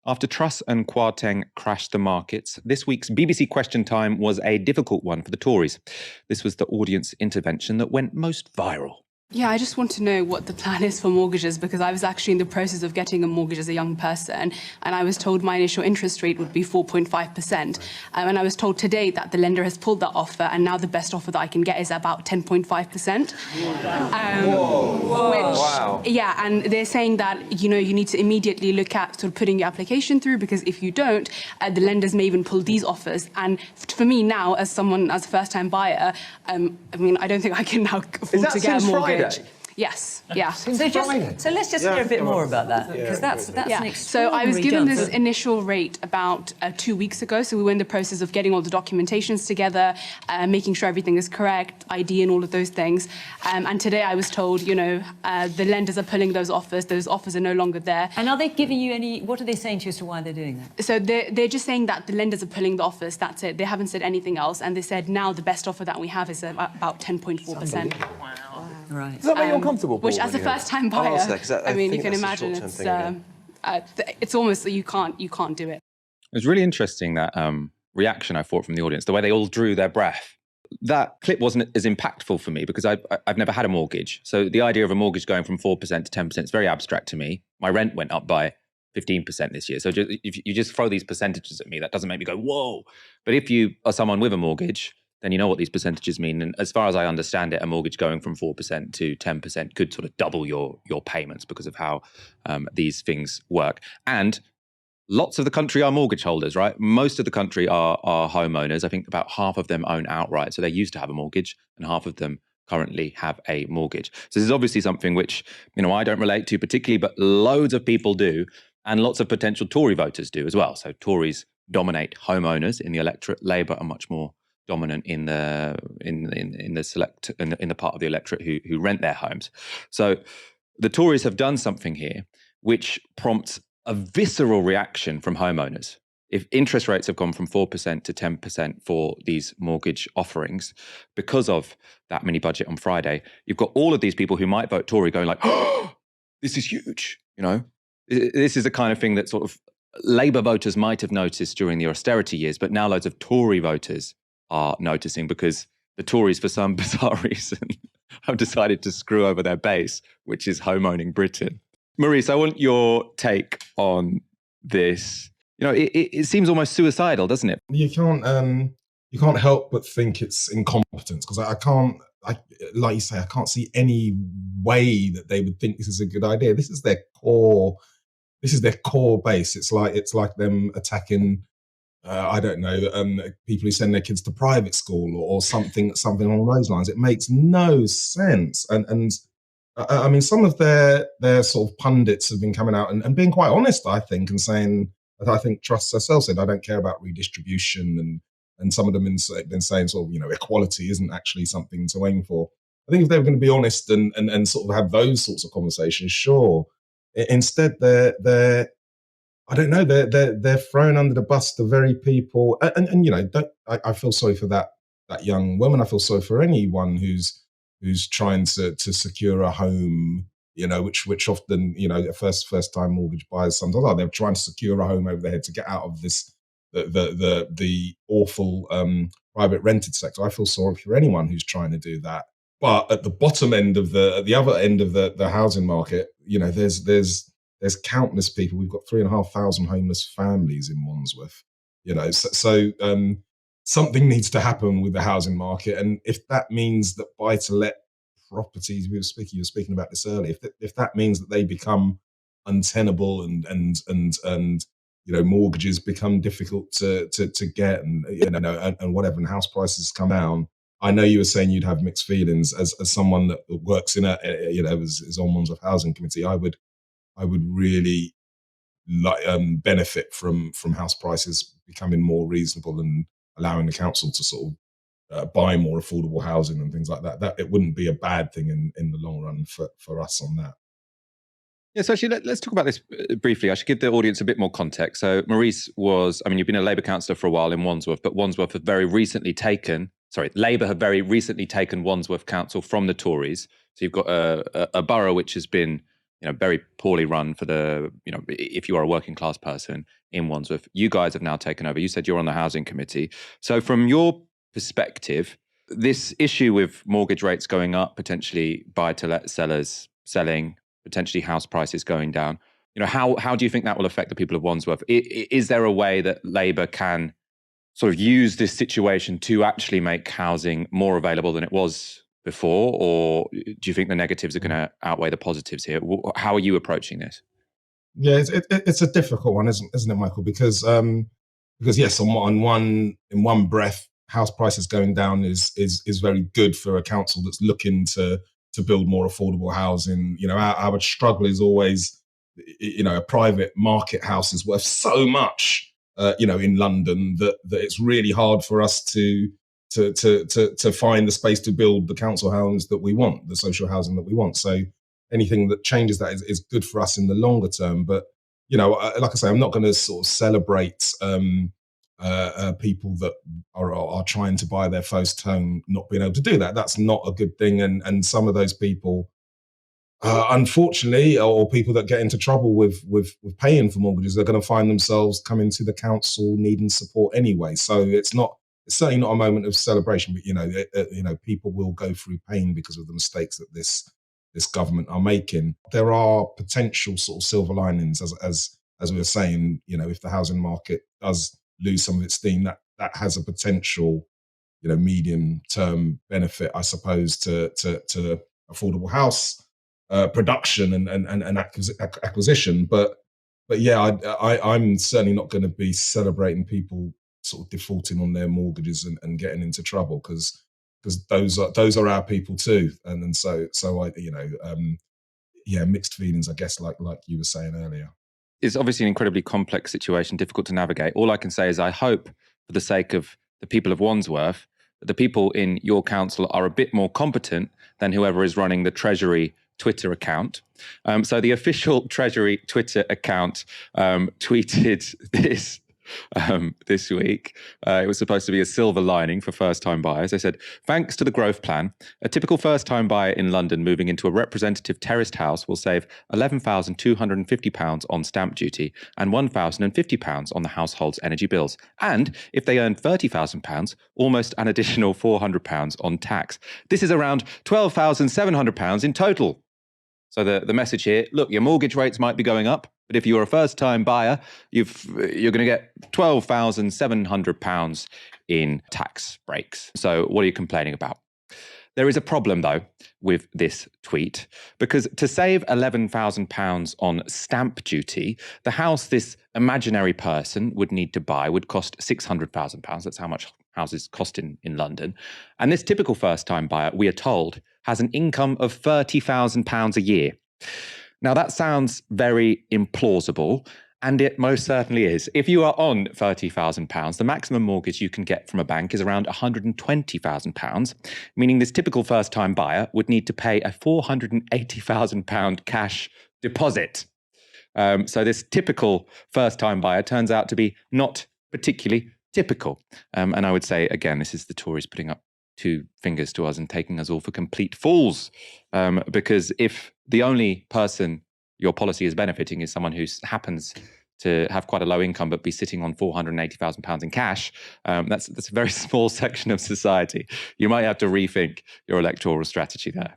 After Truss and Kwarteng crashed the markets, this week's BBC Question Time was a difficult one for the Tories. This was the audience intervention that went most viral. Yeah, I just want to know what the plan is for mortgages, because I was actually in the process of getting a mortgage as a young person, and I was told my initial interest rate would be 4.5%. And I was told today that the lender has pulled that offer, and now the best offer that I can get is about 10.5%. Wow. Yeah, and they're saying that, you need to immediately look at sort of putting your application through, because if you don't, the lenders may even pull these offers. And for me now, as a first-time buyer, I don't think I can now afford to get a mortgage. Yes, yeah. So let's just hear a bit more about that, because that's an extraordinary So I was given this jump. initial rate about 2 weeks ago. So we were in the process of getting all the documentations together, making sure everything is correct, ID and all of those things. And today I was told, the lenders are pulling those offers. Those offers are no longer there. And are they giving you what are they saying to you as to why they're doing that? So they're just saying that the lenders are pulling the offers. That's it. They haven't said anything else. And they said now the best offer that we have is about 10.4%. Right. Does that make you uncomfortable, Paul, Which, as a first-time buyer, you can imagine it's almost that you can't do it. It was really interesting, that reaction I thought from the audience, the way they all drew their breath. That clip wasn't as impactful for me because I've never had a mortgage. So the idea of a mortgage going from 4% to 10% is very abstract to me. My rent went up by 15% this year. So if you just throw these percentages at me, that doesn't make me go, whoa. But if you are someone with a mortgage, then you know what these percentages mean. And as far as I understand it, a mortgage going from 4% to 10% could sort of double your payments because of how these things work. And lots of the country are mortgage holders, right? Most of the country are homeowners. I think about half of them own outright. So they used to have a mortgage, and half of them currently have a mortgage. So this is obviously something which, I don't relate to particularly, but loads of people do. And lots of potential Tory voters do as well. So Tories dominate homeowners in the electorate. Labour are much more dominant in the part of the electorate who rent their homes. So the Tories have done something here which prompts a visceral reaction from homeowners. If interest rates have gone from 4% to 10% for these mortgage offerings because of that mini budget on Friday, you've got all of these people who might vote Tory going like, oh, this is huge. This is the kind of thing that sort of Labour voters might have noticed during the austerity years, but now loads of Tory voters are noticing because the Tories, for some bizarre reason, have decided to screw over their base, which is home-owning Britain. Maurice, I want your take on this. It seems almost suicidal, doesn't it? You can't help but think it's incompetence, because like you say, I can't see any way that they would think this is a good idea. This is their core base. It's like them attacking people who send their kids to private school or something along those lines. It makes no sense. And some of their sort of pundits have been coming out and being quite honest, I think, and saying, I think Truss herself said, I don't care about redistribution, and some of them have been saying sort of, equality isn't actually something to aim for. I think if they were going to be honest and sort of have those sorts of conversations, sure. Instead, they're I don't know. They're thrown under the bus. The very people, I feel sorry for that young woman. I feel sorry for anyone who's trying to secure a home. Which often, first time mortgage buyers sometimes are. They're trying to secure a home over their head to get out of this the awful private rented sector. I feel sorry for anyone who's trying to do that. But at the bottom end of the other end of the housing market, there's countless people. We've got 3,500 homeless families in Wandsworth. So something needs to happen with the housing market, and if that means that buy-to-let properties, you were speaking about this earlier, if that means that they become untenable and mortgages become difficult to get, and whatever, and house prices come down. I know you were saying you'd have mixed feelings as someone that works in is on Wandsworth Housing Committee. I would really benefit from house prices becoming more reasonable and allowing the council to sort of buy more affordable housing and things like that. That it wouldn't be a bad thing in the long run for us on that. Yeah, so actually, let's talk about this briefly. I should give the audience a bit more context. So Maurice you've been a Labour councillor for a while in Wandsworth, but Labour have very recently taken Wandsworth Council from the Tories. So you've got a borough which has been very poorly run for the, if you are a working class person in Wandsworth. You guys have now taken over. You said you're on the housing committee. So from your perspective, this issue with mortgage rates going up, potentially buy-to-let sellers selling, potentially house prices going down, how do you think that will affect the people of Wandsworth? Is there a way that Labour can sort of use this situation to actually make housing more available than it was before, or do you think the negatives are going to outweigh the positives here? How are you approaching this? Yeah, it's a difficult one, isn't it, Michael? Because yes, in one breath, house prices going down is very good for a council that's looking to build more affordable housing. Our struggle is always, a private market house is worth so much, in London that it's really hard for us to find the space to build the council homes that we want, the social housing that we want. So anything that changes that is good for us in the longer term. But like I say, I'm not going to sort of celebrate people that are trying to buy their first home not being able to do that. That's not a good thing. And some of those people, unfortunately, or people that get into trouble with paying for mortgages, they're going to find themselves coming to the council needing support anyway. So it's certainly not a moment of celebration. But people will go through pain because of the mistakes that this government are making. There are potential sort of silver linings, as we were saying. If the housing market does lose some of its steam, that has a potential, medium term benefit, I suppose, to affordable house production and acquisition. But yeah, I'm certainly not going to be celebrating people sort of defaulting on their mortgages and getting into trouble, because those are our people too. And so I, mixed feelings, I guess, like you were saying earlier. It's obviously an incredibly complex situation, difficult to navigate. All I can say is I hope, for the sake of the people of Wandsworth, that the people in your council are a bit more competent than whoever is running the Treasury Twitter account. So the official Treasury Twitter account tweeted this week. It was supposed to be a silver lining for first-time buyers. They said, thanks to the growth plan, a typical first-time buyer in London moving into a representative terraced house will save £11,250 on stamp duty and £1,050 on the household's energy bills. And if they earn £30,000, almost an additional £400 on tax. This is around £12,700 in total. So the message here, look, your mortgage rates might be going up, but if you're a first-time buyer, you're going to get £12,700 in tax breaks. So what are you complaining about? There is a problem, though, with this tweet, because to save £11,000 on stamp duty, the house this imaginary person would need to buy would cost £600,000. That's how much houses cost in London. And this typical first-time buyer, we are told, has an income of £30,000 a year. Now, that sounds very implausible, and it most certainly is. If you are on £30,000, the maximum mortgage you can get from a bank is around £120,000, meaning this typical first-time buyer would need to pay a £480,000 cash deposit. So this typical first-time buyer turns out to be not particularly typical. And I would say, again, this is the Tories putting up two fingers to us and taking us all for complete fools. Because if the only person your policy is benefiting is someone who happens to have quite a low income but be sitting on £480,000 in cash, that's a very small section of society. You might have to rethink your electoral strategy there.